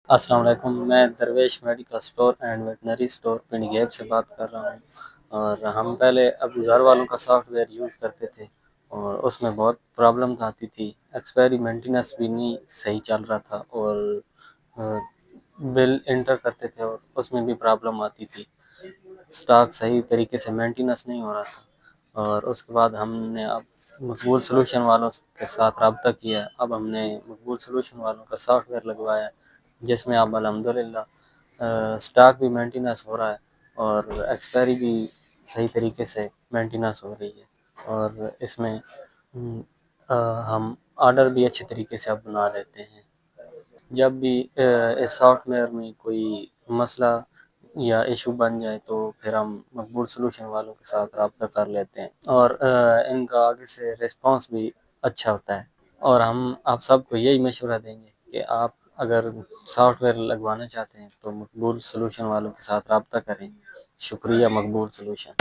السلام علیکم، میں درویش medical store and veterinary store پنڈ گیب سے بات کر رہا ہوں۔ اور ہم پہلے ابوذر والوں کا سافٹ ویئر یوز کرتے تھے اور اس میں بہت پرابلمز آتی تھی، ایکسپائری مینٹیننس بھی نہیں صحیح چل رہا تھا، اور بل انٹر کرتے تھے اور اس میں بھی پرابلم آتی تھی، سٹاک صحیح طریقے سے مینٹیننس نہیں ہو رہا تھا۔ اور اس کے بعد ہم نے اب مقبول سلوشن والوں کے ساتھ رابطہ کیا۔ اب ہم نے مقبول سلوشن والوں کا سافٹ ویئر لگوایا ہے، جس میں اب الحمدللہ سٹاک بھی مینٹیننس ہو رہا ہے اور ایکسپائری بھی صحیح طریقے سے مینٹیننس ہو رہی ہے، اور اس میں ہم آرڈر بھی اچھے طریقے سے اب بنا لیتے ہیں۔ جب بھی اس سافٹ ویئر میں کوئی مسئلہ یا ایشو بن جائے تو پھر ہم مقبول سلوشن والوں کے ساتھ رابطہ کر لیتے ہیں، اور ان کا آگے سے رسپانس بھی اچھا ہوتا ہے۔ اور ہم آپ سب کو یہی مشورہ دیں گے کہ آپ اگر سافٹ ویئر لگوانا چاہتے ہیں تو مقبول سلوشن والوں کے ساتھ رابطہ کریں۔ شکریہ مقبول سلوشن۔